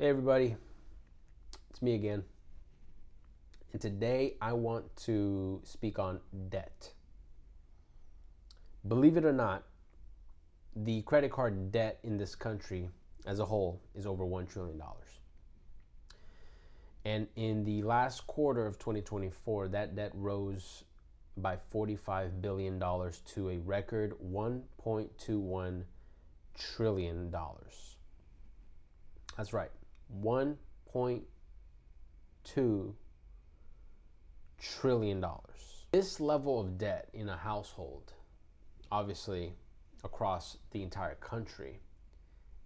Hey everybody, it's me again. And today I want to speak on debt. Believe it or not, the credit card debt in this country as a whole is over $1 trillion. And in the last quarter of 2024, that debt rose by $45 billion to a record $1.21 trillion. That's right, $1.2 trillion. This level of debt in a household, obviously across the entire country,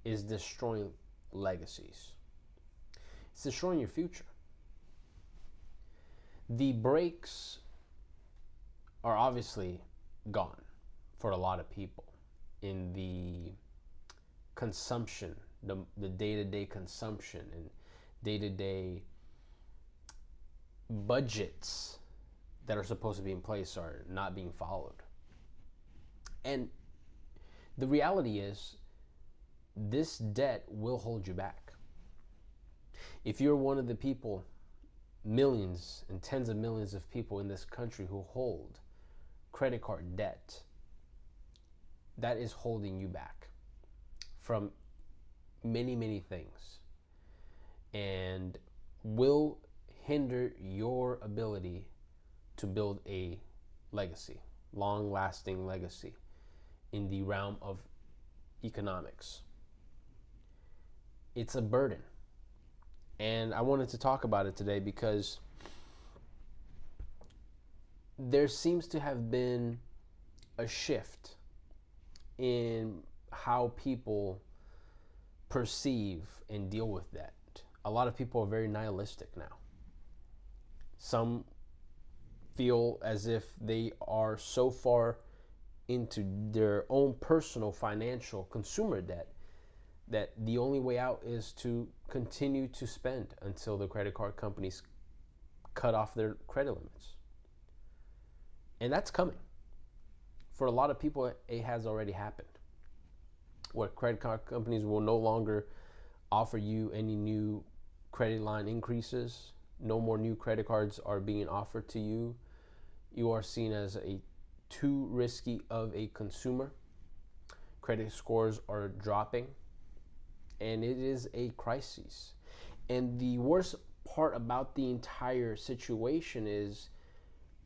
is destroying legacies. It's destroying your future. The brakes are obviously gone for a lot of people in the consumption, the day-to-day consumption and day-to-day budgets that are supposed to be in place are not being followed. And the reality is, this debt will hold you back. If you're one of the people, millions and tens of millions of people in this country who hold credit card debt, that is holding you back from many, many things and will hinder your ability to build a legacy, long-lasting legacy in the realm of economics. It's a burden. And I wanted to talk about it today because there seems to have been a shift in how people perceive and deal with that. A lot of people are very nihilistic now. Some feel as if they are so far into their own personal financial consumer debt that the only way out is to continue to spend until the credit card companies cut off their credit limits. And that's coming. For a lot of people, it has already happened, where credit card companies will no longer offer you any new credit line increases. No more new credit cards are being offered to you. You are seen as too risky of a consumer. Credit scores are dropping, and it is a crisis. And the worst part about the entire situation is,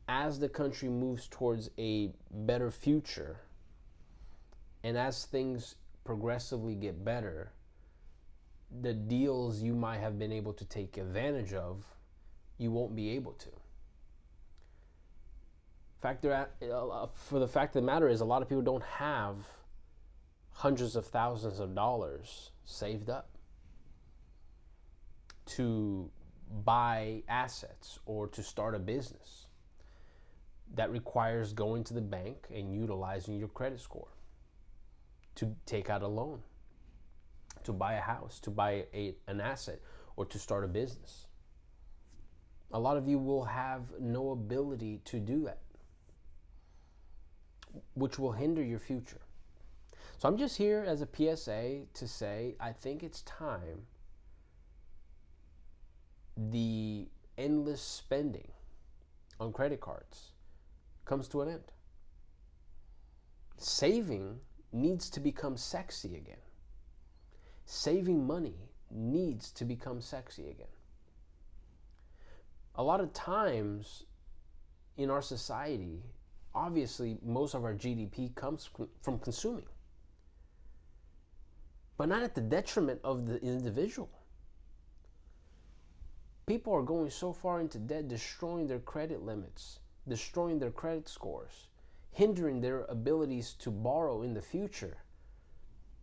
as the country moves towards a better future, and as things progressively get better, the deals you might have been able to take advantage of, you won't be able to. For the fact of the matter is, a lot of people don't have hundreds of thousands of dollars saved up to buy assets or to start a business. That requires going to the bank and utilizing your credit score to take out a loan, to buy a house, to buy an asset, or to start a business. A lot of you will have no ability to do that, which will hinder your future. So I'm just here as a PSA to say, I think it's time the endless spending on credit cards comes to an end. Saving needs to become sexy again. Saving money needs to become sexy again. A lot of times in our society, obviously most of our GDP comes from consuming, but not at the detriment of the individual. People are going so far into debt, destroying their credit limits, destroying their credit scores, hindering their abilities to borrow in the future.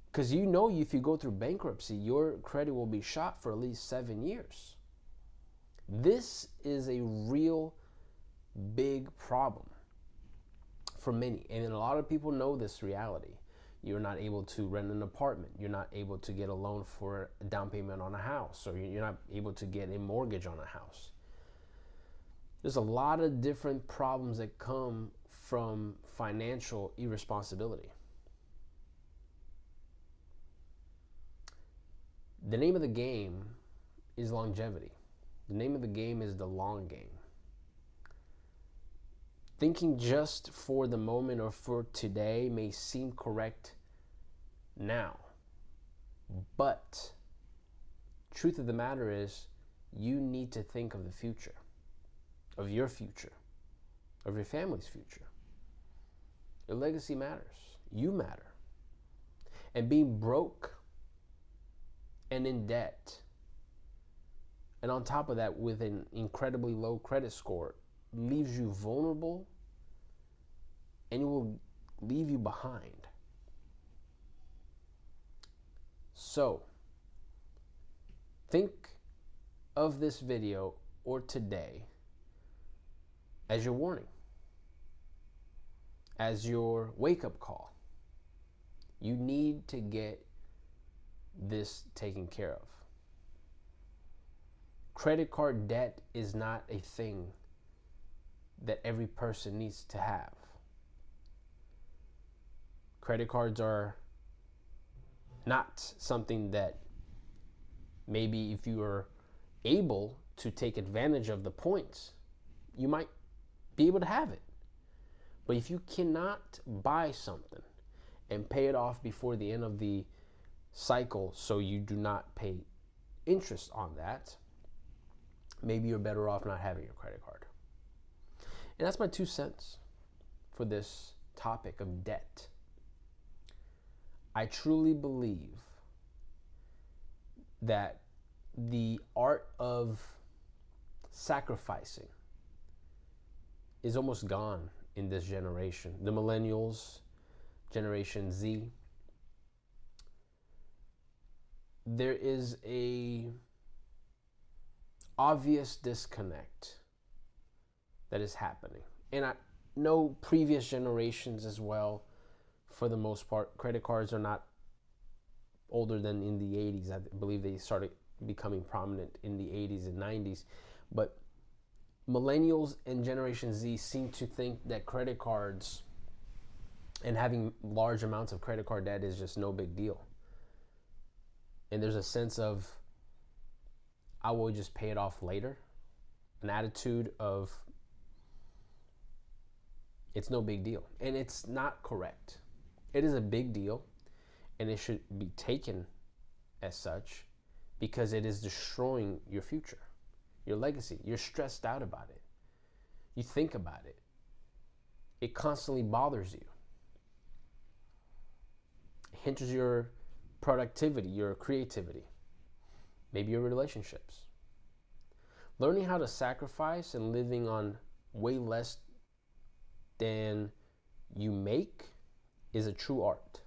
Because if you go through bankruptcy, your credit will be shot for at least 7 years. This is a real big problem for many. And a lot of people know this reality. You're not able to rent an apartment. You're not able to get a loan for a down payment on a house, or you're not able to get a mortgage on a house. There's a lot of different problems that come from financial irresponsibility. The name of the game is longevity. The name of the game is the long game. Thinking just for the moment or for today may seem correct now, but truth of the matter is you need to think of the future, of your future, of your family's future. Your legacy matters. You matter. And being broke and in debt, and on top of that with an incredibly low credit score, leaves you vulnerable and it will leave you behind. So, think of this video or today as your warning, as your wake-up call. You need to get this taken care of. Credit card debt is not a thing that every person needs to have. Credit cards are not something that maybe if you are able to take advantage of the points, you might be able to have it. But if you cannot buy something and pay it off before the end of the cycle so you do not pay interest on that, maybe you're better off not having a credit card. And that's my 2 cents for this topic of debt. I truly believe that the art of sacrificing is almost gone in this generation. The millennials, Generation Z, there is a obvious disconnect that is happening. And I know previous generations as well, for the most part, credit cards are not older than in the 80s. I believe they started becoming prominent in the 80s and 90s. But millennials and Generation Z seem to think that credit cards and having large amounts of credit card debt is just no big deal. And there's a sense of, I will just pay it off later. An attitude of, it's no big deal. And it's not correct. It is a big deal, and it should be taken as such because it is destroying your future, your legacy. You're stressed out about it. You think about it. It constantly bothers you. It hinders your productivity, your creativity, maybe your relationships. Learning how to sacrifice and living on way less than you make is a true art.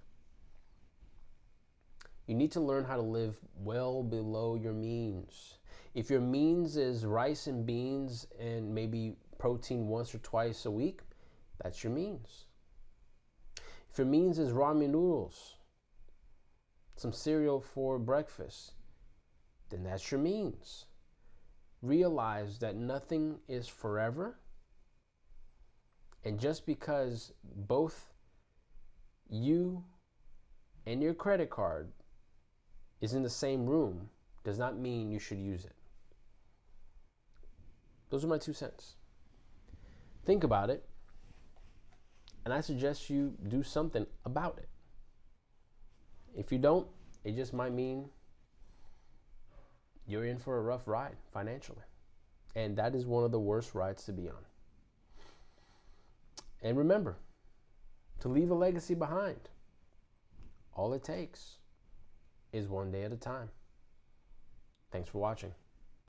You need to learn how to live well below your means. If your means is rice and beans and maybe protein once or twice a week, that's your means. If your means is ramen noodles, some cereal for breakfast, then that's your means. Realize that nothing is forever. And just because both you and your credit card is in the same room does not mean you should use it. Those are my 2 cents. Think about it, and I suggest you do something about it. If you don't, it just might mean you're in for a rough ride financially. And that is one of the worst rides to be on. And remember, to leave a legacy behind, all it takes is one day at a time. Thanks for watching.